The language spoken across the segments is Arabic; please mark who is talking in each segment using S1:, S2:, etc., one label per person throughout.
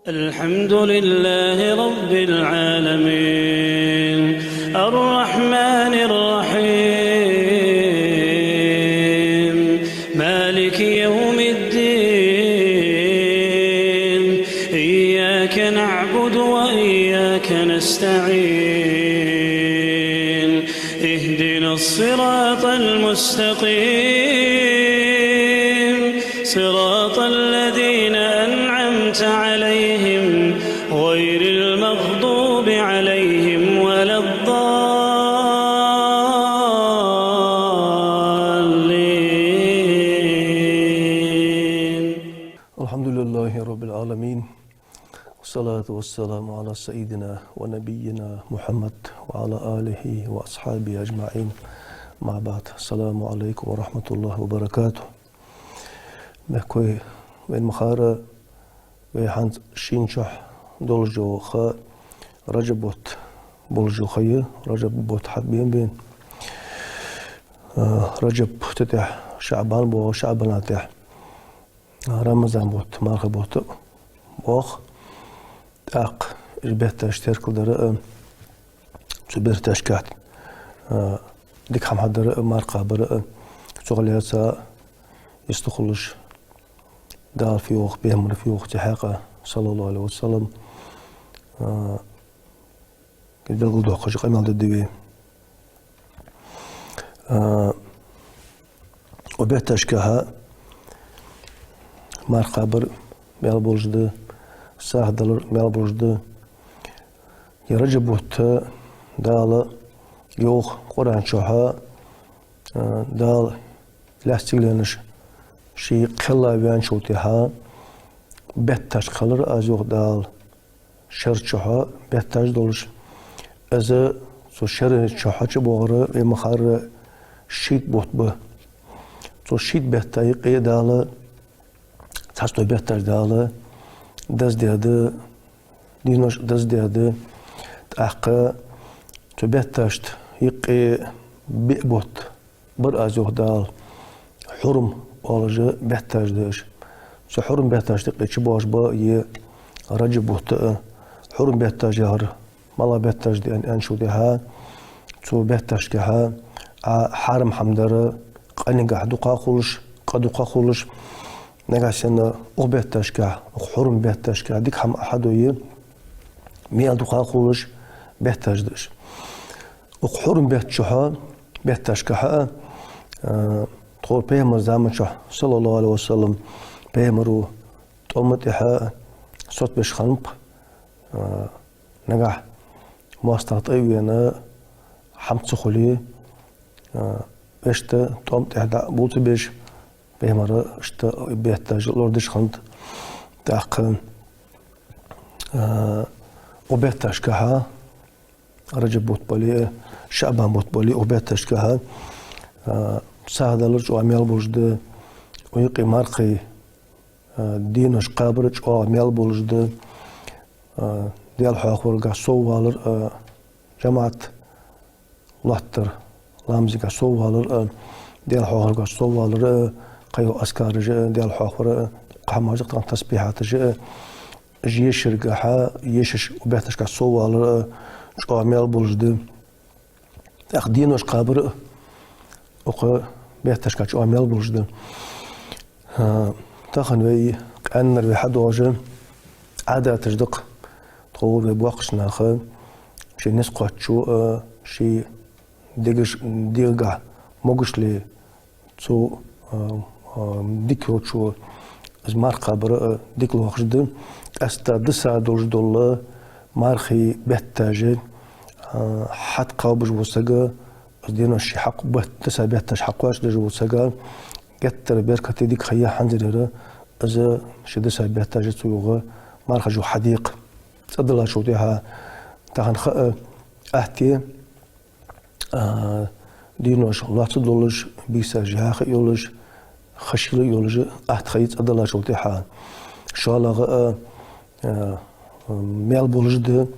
S1: الحمد لله رب العالمين الرحمن الرحيم مالك يوم الدين إياك نعبد وإياك نستعين اهدنا الصراط المستقيم صراط الذين أنعمت عليهم غير المغضوب عليهم ولا الضالين.
S2: الحمد لله رب العالمين والصلاة والسلام على سيدنا ونبينا محمد وعلى آله وأصحابه أجمعين. مع بعد السلام عليكم ورحمة الله وبركاته. مكوي وين مخارة ويحان شينشح دولجو خا رجبوت بولجو خيه رجب بوت حبين بين رجب تتح شعبان بو شعبان تح رمضان بوت مارخ بوت بوخ تاق جبت اشترك درا تبر تشكات ديك هم حضر مارقه برا شغلياتها يستخلش دار في وقت بهم في وقت حقه صلى الله عليه وسلم كده قلت حقش قيمة الدبي وبيت أشكاها مارقه بر مال بوجد ساه دلر مال بوجد يرجب وقت دال يوخ قرآن شوها دال لاستيلنش شيء قلا بيان شوتها بتاش خلر أزوج دال شرچها بتاش دولش از سو شر چها چه بوغره و مخار شيت بوت به سو شيت بتاي قيدال تاستو بتاش دال دز ديده دينوش دز ديده تاق تو بتاشت يقي بيبوت بر أزوج دال حرم والجا بهتاج داش سو حرم بهتاج تقي باش با ي رجب بوت حرم بهتاج يهر مالا بهتاج دي ان شو دها سو بهتاج كها حرم حمدر قنقع دقا خولش قدقا خولش نغاسن او بهتاج كه حرم بهتاج كه ديك هم احدو ي مي دقا خولش بهتاج داش او حرم بهتشها بهتاج كها تقول بيمر زامنشة صلى الله عليه وسلم بيمرو تأمت إحا صوت بش خنب نجح مواصلات أيوة حمد سخولي إشتا تأمت إحدا بوت بيش بيمر إشتا بيحتاج لوردش خند تاق وبيحتاج كها رجب بوت بالي شعبان بوت بالي وبيحتاج كها سهدلش وعمل بوجد ويقي مارقي دينش قابرج وعمل بوجد ديال حاخور قصوالر جماعة لاتر لامزي قصوالر ديال حاخور قصوالر قيو أسكارج ديال حاخور قحماجق عن تسبيحات جيشر قحا يشش وبيتش قصوالر وعمل بوجد أخ دينش قابر وقا بيحتاج كاتش عمل بوجد تاخن وي كأن الواحد واجه عادة تجدق تقول بواقش ناخه شي ناس قاتشو شي ديغا موجش لي تو ديكرو شو از مارقه بر ديكلو واخجد استا دسا دولج دول مارخي بيحتاج حد قابج وسجا دينا الشي حق بهت تسابيح تش حقواش دجو سجال قتر بيركة ديك خيا حنجرة إذا شي تسابيح تاج سوغا مارخجو حديق تدلا شو تيها تهن خ أهتي دينوش الله تدلش بيساج هاخ يولج خشيل يولج أهت خيط تدلا شو تيها شالا ميل بولجد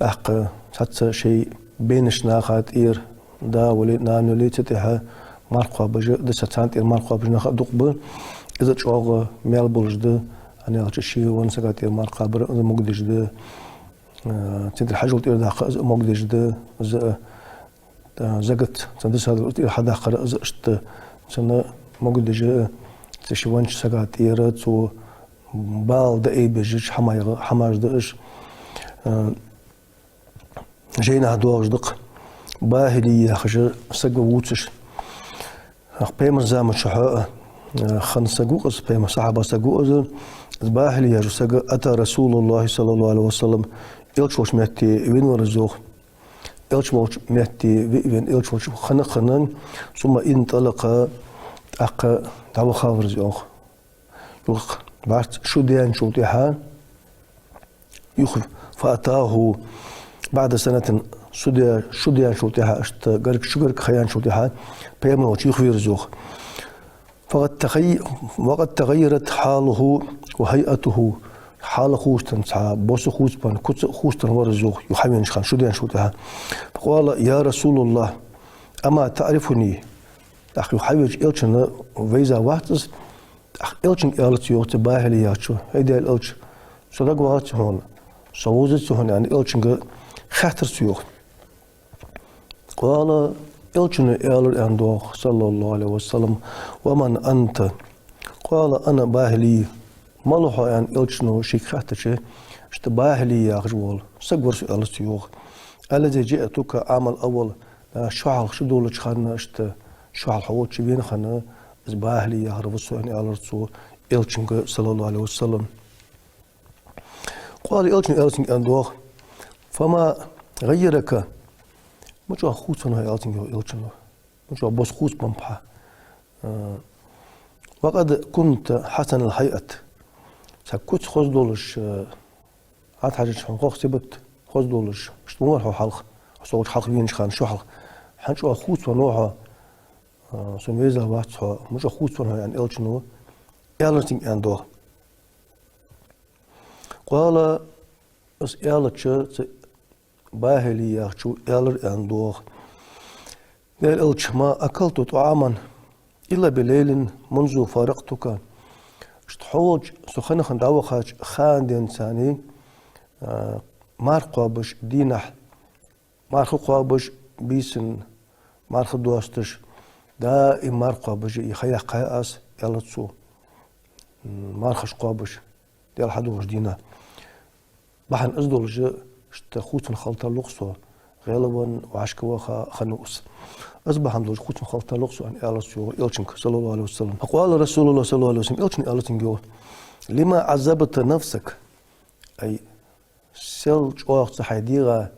S2: أحق حتى شيء بينش ناخات إير دا ولي نانولي تتها مارقا بجا دساتانت إير مارقا بجنا خدق ب إذا تشوغ ميل بولجد أنا أشي ونسقط مار قابر مقدش ده تدري حاجة قلت إذا مقدش ده زقت تندس هذا قلت حدا قرأ زقت سنة مقدش تشي ونش سقط يرت و بال ده إيه بيجيش حماش دقش جينا هدوغ دق باهلي خش سقو ووتش بيم زام شحاء خن سقو أز بيم صحابة سقو أز باهلي يا سقو أتى رسول الله صلى الله عليه وسلم إلش وش متي وين ورزوخ إلش وش متي وين إلش وش خنن ثم انطلق أق دعوة خاورز يوخ يوخ بعد شو ديان شو تيحان يخف فأتاه بعد سنة شو ديان شو تيحان أشت قرق شو قرق خيان شو تيحان بيمن وش يخفي رزوخ وقد تغيرت حاله وهيئته حال خوستن بوس خوستن كت خوستن ورزوخ يحمين شخان شو ديان شو تيحان فقال يا رسول الله أما تعرفني أخي يحوج إلشنا ويزا واتس إلشن إلت يوت باهلي ياتشو هيدا الإلش صدق واتش هون صوزت هون يعني إلشن خاطر سيوخ قال إلشن إلر أندوخ صلى الله عليه وسلم ومن أنت قال أنا باهلي مالوها يعني إلشنو شيك خاطر شيء اشت باهلي يا رجول صقور إلت سيوخ الذي جئتك عمل أول شعل شدول خان اشت شعل حوت شبين خان باهلي يا رفسو يعني ألرسو إلشن صلى الله عليه وسلم قال إلشن أندوخ فما غيرك مجوا خوت هنا إلشن مجوا بس خوت بمبها وقد كنت حسن الهيئة سكوت خوز دولش عاد حاجة شحن سبت خوز دولش اشتمور هو حلق صوت حلق بين شخان شو حلق حنشوا خوت ونوعها سميزا واتها مش خوت ونها يعني إلشنو إلشن أندوخ قال اس إلتش باهلي ياخشو إلر أندوخ قال إلتش ما أكلت طعاما إلا بليل منذ فارقتك اشتحوج سخنة خنداوة خان دين ثاني مارقوابش دينح مارقوابش بيسن مارق دوستش دائم مارقوابش يخيح قياس إلتسو مارخش قوابش ديال حدوش دينا بحن أزدولج اشتخوت من خلطة لقصو غالبا وعشكوا خنوس أصبح عندوش خوت من خلطة لقصو أن إلتسو إلشنك صلى الله عليه وسلم فقال رسول الله صلى الله عليه وسلم إلشن إلتنجو لما عذبت نفسك أي سيلج أوخت حديغة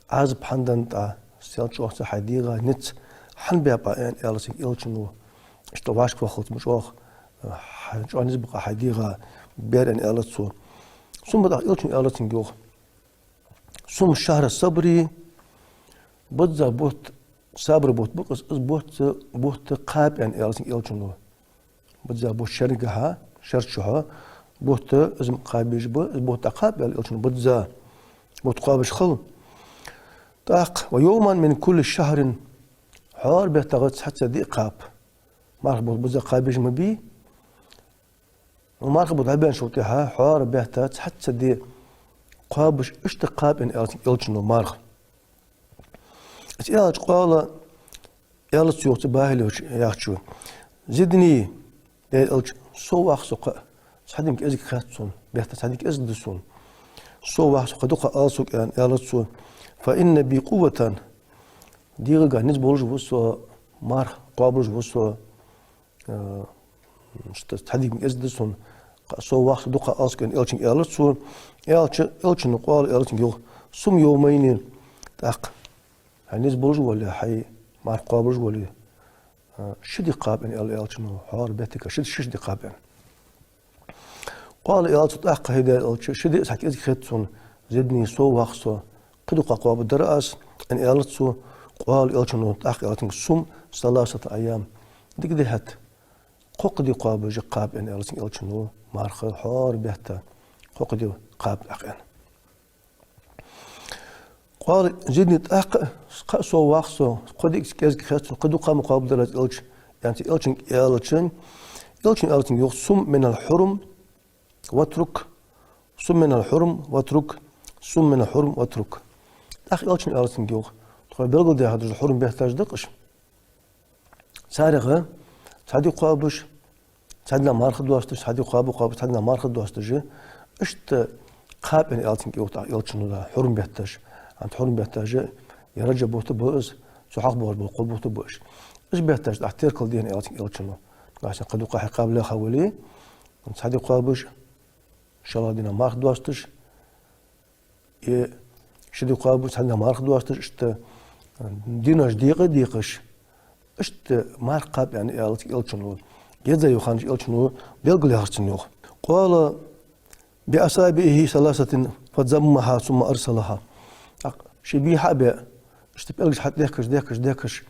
S2: عذب حندنت سيلج أوخت حديغة نت حن بيبقى أن إلتن إلشنو اشتواشك وخلط مش أوخ شو نسبق حديغة بير أن إلتسو ثم بدأ إلشن إلتنجو ثم الشهر الصبري بدأ بوت صبر بوت بقص بوت قاب يعني إلشنو بدأ بوت شرقها شرشها بوت اسم قابيش بوت قاب يعني إلشنو بدأ بوت قابش خل تاق ويوما من كل شهر حار بيتغط حتى دي قاب ما بوت بدأ قابيش مبي وما بوت عبان شوتها حار بيتغط حتى دي قابش اشتقاب ان إلشنو مارخ إلش قال إلش يوت باهلي ياخشو زدني إلش سو أخسق صديق إزك خاتون بيحت صديق إزدسون سو أخسق دوقة ألسق أن إلش فإن بقوة ديرجع نسبولج وسوا مار قابلج وسوا صديق إزدسون سو أخسق دوقة ألسق أن إلش نقال إلش يو سم يومين تاق الناس برج ولا حي مع قابرج ولا شدي قاب ان إلش نو حار بيتك شدي قاب يعني قال إلش تاق هيدا شدي ساك إزك خدسون زدني سو وخصو قدو قاب الدرأس ان إلش قال إلش نو تاق إلش سم 3 أيام ديك دهت قدي قابرج قاب ان إلش نو مارخ حار بيتا قدي قاب أقين قال زدني تاق سو واخسو قد إكسكاز خاص قد قام مقابل إلش يعني إلشن يخصم من الحرم واترك سمن الحرم واترك سمن الحرم واترك أخي ألشن ألسن جوخ تقول بلغل ده هذا الحرم بيحتاج دقش سارغة سادي قابش سادنا مارخ دوستش سادي قابو سادنا مارخ دوستش اشت قاب يعني ألسن جوخ ألشن ده حرم بيحتاج عند حرم بيحتاج يرجع بوت بوز سحاق بور بالقلب بوت بوش إيش بيحتاج أحتير كل دين ألشن عشان قد وقع قابل خولي سادي قابش إن شاء الله دينا مارخ دوستش شدي قابل سادنا مارخ دوستش اشت ديناش ديقش اشت مارخ قاب يعني ألشن يزا يخانج ألشن بيلقل هرشن يوخ قال بأصابعه ثلاثة فضمها ثم أرسلها شبيها بأ اشت بيلقش حتى ديكش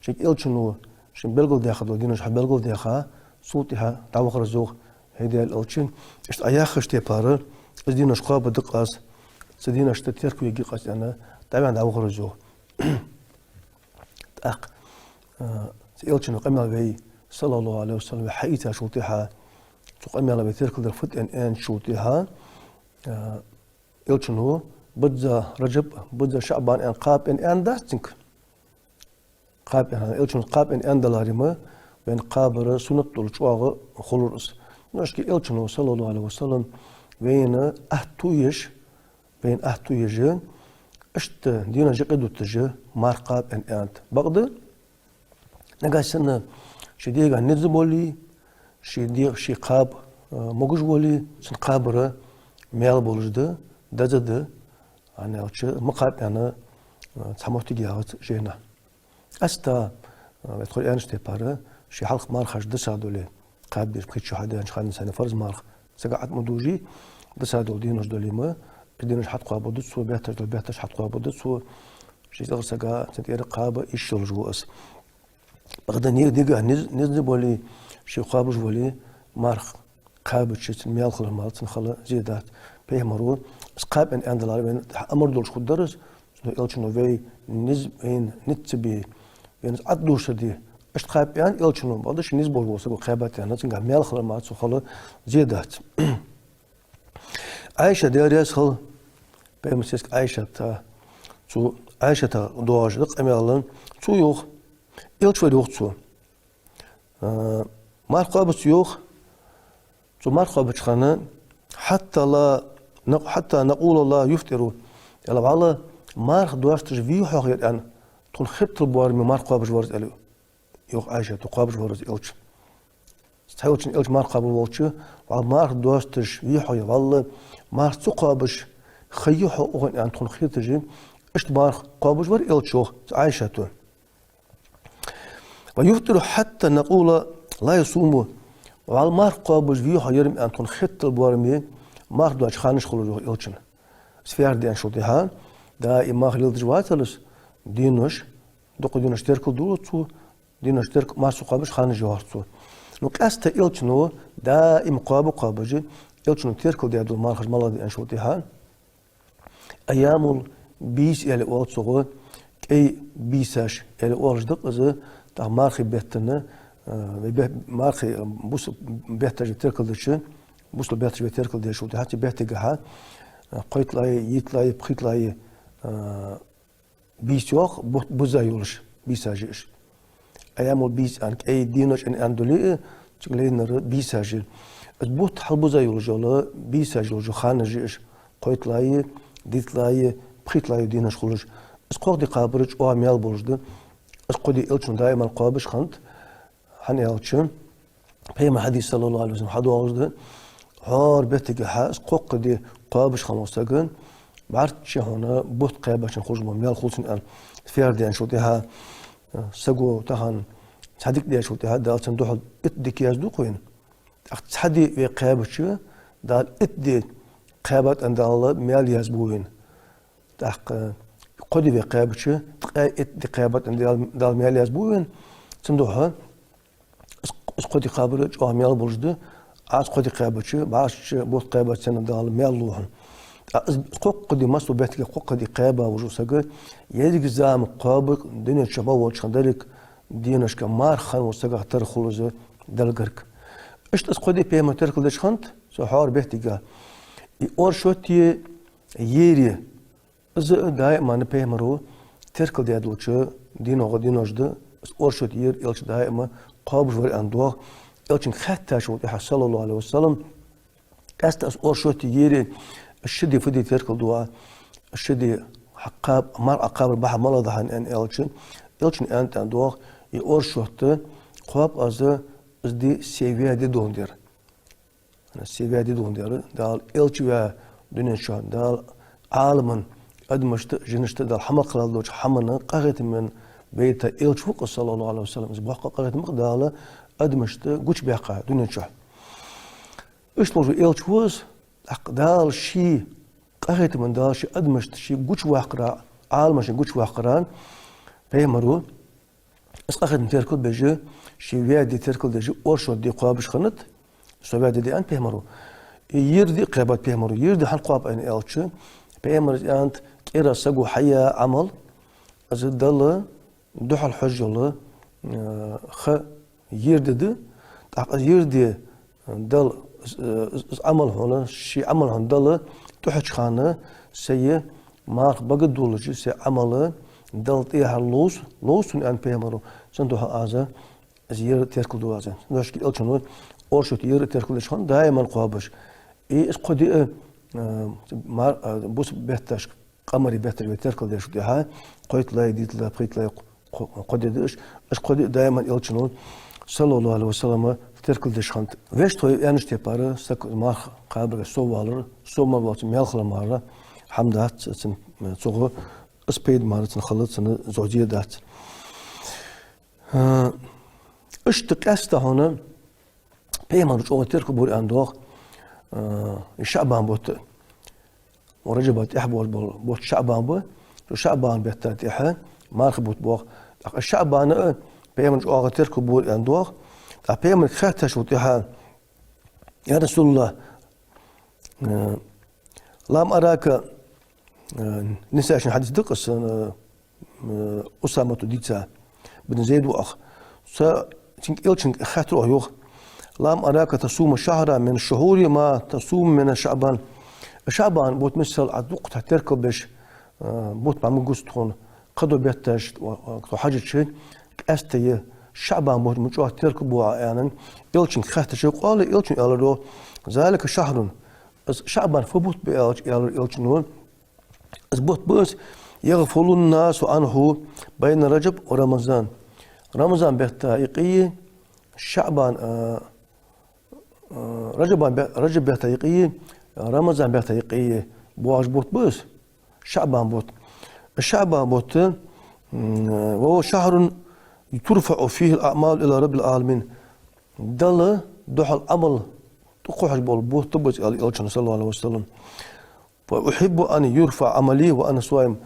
S2: شيك ألشن شن بلغل داخل ديناش بلغل داخل صوتها تعوق رزوق هيدا الألشن اشت أياخش تبارة ديناش قاب دقاس سديناش تتركوا يجي قاس أنا طبعا تعوق رزوق أق ألشن قمل بي صلى الله عليه وسلم حيتها شوتها تقمل بي تركل درفت أن شوتها ألشن هو بدأ رجب بدأ شعبان أن قاب أن داستنك قاب يعني إلشون قاب إن دلاريما بين قابر سنة الشواغ خلورس نشكي إلشون صلى الله عليه وسلم بين أهتويج اشت دينا جقدو تجه مار قاب إن أنت بغد نقاسنا شديقا نزبولي شي قاب مجوولي سن قابر ميل بولجد دزد أنا أتش مقاب أنا تسموتي جاوت جينا أستا بتقول أنا استيبارة شي حلق مارخش دسادولي قابل بخيت شو حدا نشخان سنة فرز مارخ سقعت مدوجي دسادول دينوش دولي ما دينوش حط قابو دسو بيحتاج حط قابو دسو شي تغر سقا تنتير قابة إيشول جوأس بغدا نير ديقا نزنب ولي شي قابو جولي مارخ قابل شي تنميال خلال مال تنخلا زيادات بيه مرو قاب إن أندلار بين أمر دولش خود درس إلشنو في نزبين نتبي يعني عدوش دي اشتقاب يعني إلشنو بعدش نزبور وصل قابات يعني تنقع ميال خلال مال تنخلا زيادات عائشة دياريس خل بيمسيسك عائشة تا تو عائشة تا دواج دق أميالن تو يوخ إلش ودي وقت تو مار قابس يوخ تو مار قابس خانة حتى نقول الله يفتروا يلا بعلا مار دواج تجفيه حقيقة أنا تون خط البوار من مار قابس ورز أليو يوخ عائشة تو قابس ورز إلش استحيوتشن إلش مار قابل والش وعلى مار دواج تجفيه حقيقة والله مار تقابش خيوح أغن أن تون خيط تجي إشت مار قابس ور إلشوخ عائشة تو ويفتر حتى نقول لا يصوموا وعلى مار قابش فيه يرم أن تون خط البوارمي مار دواج خانش خلوه إلشن سفير دي أنشوتها دا إما خليل جواتلس دينوش دقو دينوش تركل دولتو دينوش ترك مار سقابش خانش جوارتو نقاستا إلشنو دا إما قابجي إلشنو تركل دي أدول مار خش مالا دي أنشوتها أيام البيس إلي أولتسوغو كي بيساش إلي أولش دقزي تا مارخي بيهتنا مارخي بوس بيهتاج تركل ديشي بوس بيهتاج تركل ديشو تحتي بيهتاجها قيت لاي يتلاي بخيت لاي بيس يوخ بوزا يولش بيساجيش أيام البيس أنك أي دينوش إن أندولي تقولين بيساجي بوت حل بوزا يولش ولا بيساجي يولش خانجيش قيت لاي ديت لاي بخيت لاي دينوش خلوش اسقوق دي قابرج أو عميال بولجد اسقو دي إلشن دائما قابش خنت حني إلشن بيما حديث صلى الله عليه وسلم حدو أوزد هار بيتك حاس قوق دي قابش خموستاقن بعرتش هنا بوت قابش نخرج مميال خلصن أن فيار دي أنشوتها سقو تهان تحديك دي أنشوتها دال تندوح إتدك يازدو قوين تحدي في قابش دال إتدي قابات أن دال ميال يازبوين تحق قدي في قابش إتدي قابات أن دال ميال يازبوين تندوحها اسقودي قابرج أو ميال برجد عاد قدي قابش بعش بوت قابات سنة دال ميال لوهن قدي مسلو بيتك قدي قابا وجوسك يدك زام قابك دنيا شباب وشندرك دينش كمار خان وسك تر خلوز دلغرك اشت اسقودي بيما تركل دشخنت سو حوار بيتيجا اور شوتي يري إذا دائما نبيمرو تركل ديادوتشو دينو غدينوجد اور شوت ير إلش دائما قابل وري أندوه إلشن خاتة شو صلى الله عليه وسلم كاست اور شوت يري الشدي فدي تركل دوا الشدي حقاب مر عقاب البحر ملضحن ان إلشن أنت أندوه اور شوت قاب از دي سيفيا دي دوندير أنا سيفيا دي دوندير دال إلش ويا دنيا شان دال عالمن أدمشت جنشت دال حمق لالوش حمنا قاعد من بيت إلش فوق صلى الله عليه وسلم زبوح قاعد مقدالة أدمشت قوش بيقع دنيا شان إيش لوجو إلش وز دال شي قاعد من دال شي أدمشت شي قوش واقرا عالم شي قوش واقران بيمرو إس قاعد تركل بيجي شي ويادي تركل بيجي أورشو دي قابش خنت سواد دي أنت بيمرو يردي قرابات بيمرو يردي حنقاب أن إلش بيمر أنت كيرا سجو حياة عمل أزد الله دوح الحج الله خ يردد يردي دل عمل هنا شيء عمل هنا دل تحج خانة سيء مارك بقد دولجي سي عمل دل تيها لوس أن بيمرو سندوها أزا زير تركل دوازن ناش كي ألشنو أورشوت ير تركل شان دائما قابش إيه قدي مار بوس بهتش قمري بهتر بتركل ديش دها قيت لا يديت لا بقيت لا قدي ديش إيش قدي دائما ألشنو صلى الله عليه وسلم تركل ديش خانت ويش توي يعني تبارة سك مار قابل سوالر سوما بات ميلخل مارة حمدات سن صغو اسبيد مارة خلص سن زوجية دات إيش تقاسته هنا بيمان شو تركب بور أندوق الشعبان بوت ورجبت إحبول بوت شعبان بو شعبان بيتات إحا ما رخبوت بوق الشعبان بيمان شو تركب بور أندوق بيمان خاتة شو تيها يا رسول الله لم أراك نسأل عشان حديث دقس أسامة ديتسا بن زيد وأخ تنك إلشنك خاتروه يوخ لم أراك تصوم شهرا من الشهور ما تصوم من شعبان شعبان بوت مثل عدوق تركب بش بوت مع مجوستون قدو بيتاش وحاجة شيء أستي شعبان بوت مجوه تركب وعيانا إلشنك خاتش قال إلشن قالوا ذلك شهر شعبان فبوت بإلشنون بوت بس يغفل الناس عنه بين رجب ورمضان رمضان بيتايقية شعبان رجب بيتايقية رمضان بيتايقية بواج بوت بس شعبان بوت الشعبان بوت وهو شهر ترفع فيه الأعمال إلى رب العالمين دل دحل عمل تقوح بوت تبس صلى الله عليه وسلم وأحب أن يرفع عملي وأنا صائم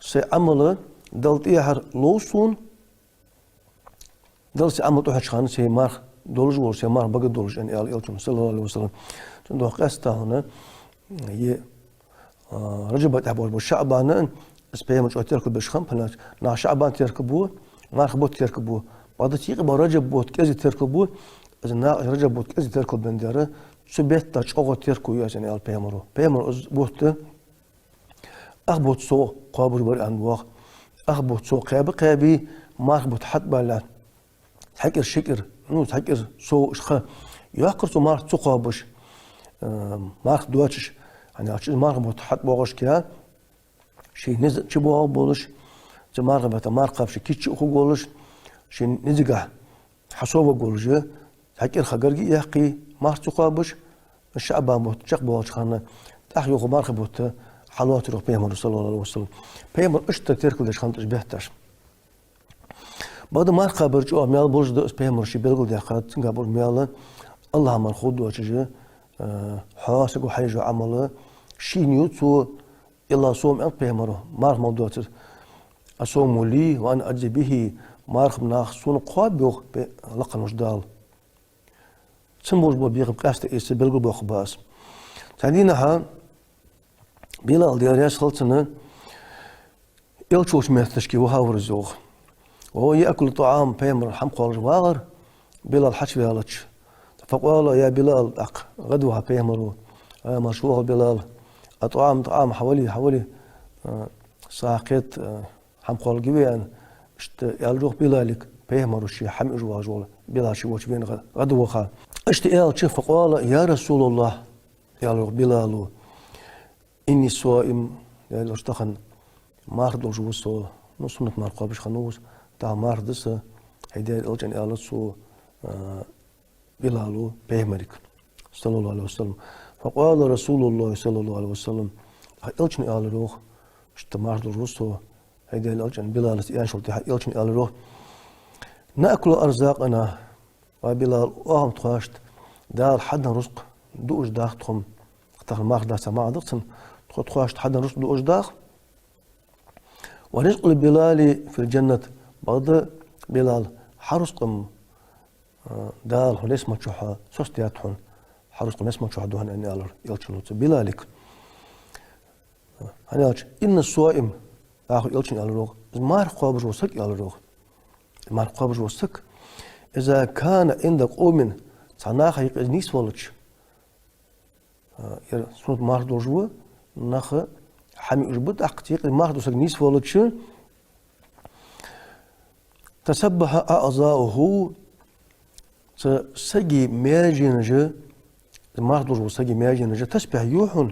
S2: سيعمل دلت إيهر لوسون دل سيعمل تحج خان سيمار دولج ولا سيمار بقى دولج يعني صلى الله عليه وسلم تندو قاستا هنا هي رجبت أبو شعبان اسبيا مش تركب بشخم فلاش نا شعبان تركبوه نا خبوت تركبوه بعد تيجي رجب بوت كذي تركبوه إذا نا رجب بوت كذي تركب بندره سبيت تاج أو تركو يعني البيمرو بيمرو بوت أخبط سو قابل بر أنواع أخبط سو قابي ما أخبط حد بلا حكر شكر نو حكر سو إشخ يحكر سو ما سو قابش ما أخ دواتش يعني عشان ما أخبط حد باغش كيا شيء نزل شبوه بولش زمان غبت ما أرقبش كيتش أخو بولش شيء نزجع حسوبه بولش حكر خجرجي يحكي ما سو قابش الشعب باموت شق بولش خانه أخي يخو ما أخبط حلوات روح بيمر صلى الله عليه وسلم بيمر اشتر تركل دش خانت بهتر بعد ما خبر جو ميال برج دس بيمر شي بيقول ده قد قبل ميال الله من خود وجه حاسق وحيجو عمله شي نيوتو الا صوم انت بيمر مار موضوع اصوم لي وانا اجي به مارخ ناخ سون قابو لقن وجدال سمبوج بو بيغ قاست اس بيقول بو خباس تانينها بلال ديال يسخلتنا يلشوش مهتشكي وهاور الزوغ وهو يأكل طعام بيمر حمق والجواغر بلال حش فيالتش فقال يا بلال غدوها بيهمرو مشروع بلال طعام حوالي ساقيت هم قال جبيان يالروح بلالك بيهمرو شي حم إجوا جول بلال شي وش بين غدوها اشتيال شوف فقال يا رسول الله يالروح بلالو إني صائم يالروح اشتخن مارد الجوسو نصنت مارقابش خنوس تا ماردس هيدا الجن يالسو بلالو بيهمرك صلى الله عليه وسلم فقال رسول الله صلى الله عليه وسلم الجن يالروح اشتمارد الجوسو هيدا الجن بلال يانشلت الجن يالروح نأكل أرزاقنا وبلال وهم تخاشت دار حدا رزق دوش داختهم اختار مارد سماع دقسن تخاشت حدا رزق دوش داخ ورزق البلال في الجنة بعد بلال حرزقم دال هناس ما تشوها سوستياتهم حرزقم ناس ما تشوها دوهن أن يلشنوت بلالك هناك إن الصائم آخر يلشن يالروغ مار قابر وسك يالروغ مار قابر وسك إذا كان عندك قوم صناخ يقنيس ولش سنت مار دوجو نخ حمي أجبت أختيق مار دوسك نيس ولش تسبح أعضاؤه سجي ماجنجة ماردوج وسجي ماجنجة تسبح يوحون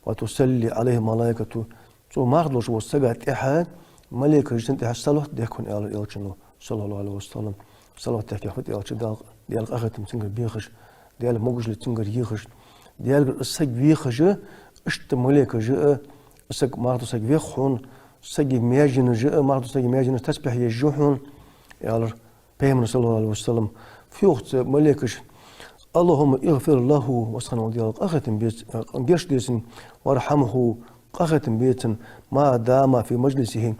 S2: وتسلي عليه ملائكته تو ماردوج وسجت إحد ملائكة جنت إحد صلوات ديكون إلشنو صلى الله عليه وسلم صلوات تحكي خد إلشن ديال أخذتم تنقر بيخش ديال موجل تنقر يخش ديال السج بيخش اشت ملائكة جاء السج ماردو سج بيخون سجي ماجنجة ماردو سجي ماجنجة تسبح يجوحون يالر بيمن صلى الله عليه وسلم في وقت ملكش اللهم اغفر له وسخنا ديال أختم بيت قرش ديسن وارحمه أختم بيت ما دام في مجلسه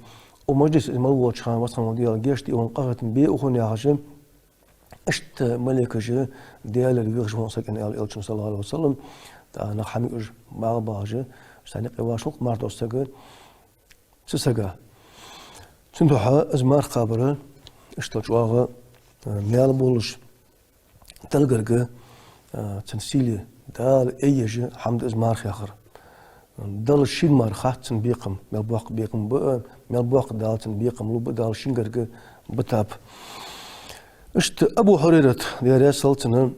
S2: ومجلس الموت شان وسخنا ديال قرش دي وانقختم بي وخون يا هاشم اشت ملكش ديال الويغش وسكن الالشن صلى الله عليه وسلم انا حميج ما باجه سنق واشوق مارد استغ سسغا تندوها ازمار خبره اشتجواغا ميال بولش تلقرقه تنسيلي دال ايجي حمد ازمار خيخر دال شين مار خاتن بيقم ميال بوق بيقم ميال بوق دالتن بيقم لو دال شين قرقه بتاب اشت ابو هريره ديال سلطنه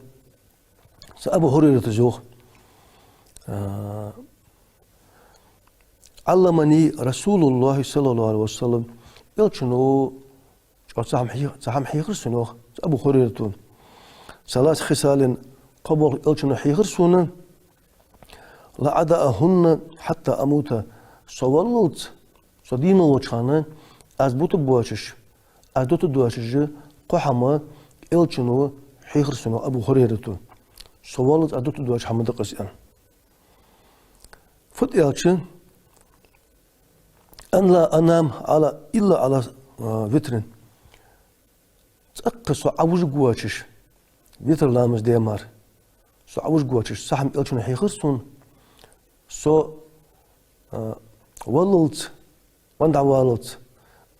S2: ابو هريره زوخ علمني رسول الله صلى الله عليه وسلم يلشنو صاحم حيغر سنوخ أبو هريرة ثلاث خصال قبل يلشنو حيغر سنة لا أداءهن حتى أموت صولت صديم وشانا أزبط بواشش أزبط بواشش قحما يلشنو حيغر سنو أبو هريرة صولت أزبط بواشش حمد قسيان فت يلشن أن لا أنام إلا على وتر تأقص عوج قواتش وتر لامس ديمار سو عوج قواتش صحم إلشون حيخرسون سو وللت وندع واللت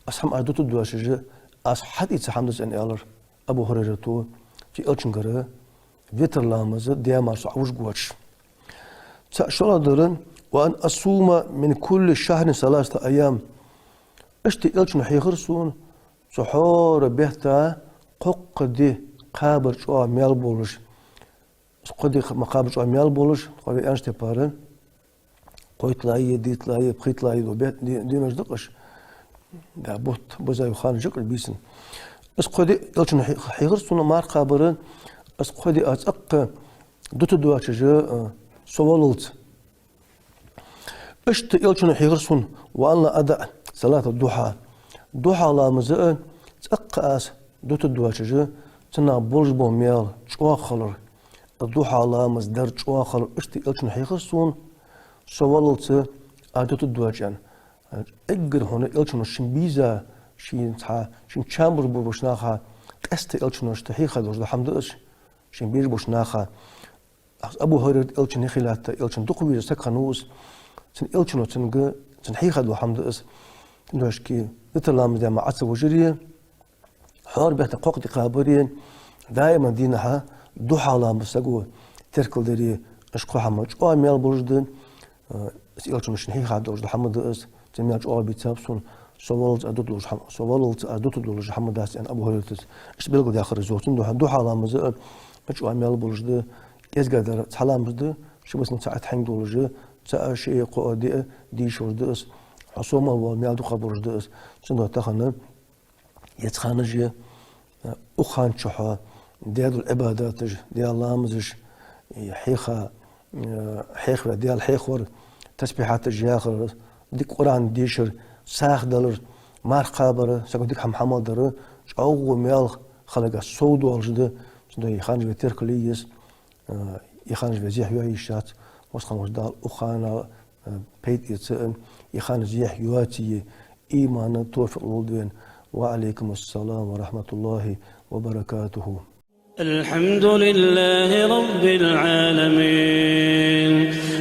S2: أصحم أردوت الدواشج أصحتي تحمدس أن إلر أبو هريرة تو في إلشون قرأ وتر لامس ديمار سو عوج قواتش تأشلا درن وأن أصوم من كل شهر 3 أيام اشتي إلشن حيخرسون سحور بيهتا قدي قابر شو ميال بولش قدي مقابر شو ميال بولش قدي أنشتي بارن قويت لاي ديت لاي بخيت لاي دو بيت دي مجدقش دا بوت بزاي خان جقر بيسن اس قدي إلشن حيخرسون مار قابرن اس قدي أتأق دوت دواتش جو سواللت اشت إلشن حيغرسون وأنا أداء صلاة الضحى ضحى لا مزأ تأقاس دوت الدواجج تنا بولج بوميال شوا خلر الضحى لا مزدر شوا خلر اشت إلشن حيغرسون سواللت دوت الدواجن اجر هنا إلشن شنبيزا شين تها شين شامبر بوشناخا قست إلشن اشتحي خدوش الحمد لله شين بيج بوشناخا أبو هريرة إلشن خلات إلشن دقوي سكنوس تن إلشنو تن حيخد وحمد إس تنوش كي نتلام دائما عصب وجريه حوار بيحت قوق قابرين دائما دينها دو حالا مسقو تركل دري اشقو حمد او ميل بوجد يلچمش نهي خاد دو حمد اس جميع او بيتابسون سوالت ادوت دولج حمد اس ان ابو هريره اش بلغو داخل زوتن دو حالا مز اش او ميل بوجد ازغدر سلامزد شو بس نتاعت حنگ دولج تا شيء قودي دي شوردس حصومه وميل دو خبرجدس شنو تخن يتخانج أخان شحا ديال العبادات ديال الله مزج حيخا حيخ ديال حيخور تسبيحات الجاخر ديك قرآن ديشر ساخ دلر مار قابر سكون ديك محمد در أو ميل خلق السود والجد سنو يخانج بتركليس يخانج بزيح يعيشات وسخن وجدال أخانا بيت يتسأل يخانج زيح يواتي إيمان توفق الولدين وعليكم السلام ورحمة الله وبركاته.
S1: الحمد لله رب العالمين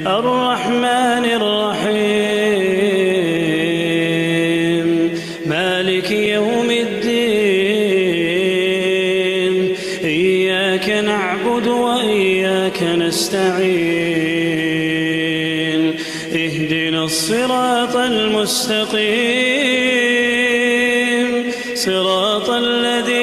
S1: الرحمن الرحيم مالك يوم الدين إياك نعبد وإياك نستعين اهدنا الصراط المستقيم صراط الذين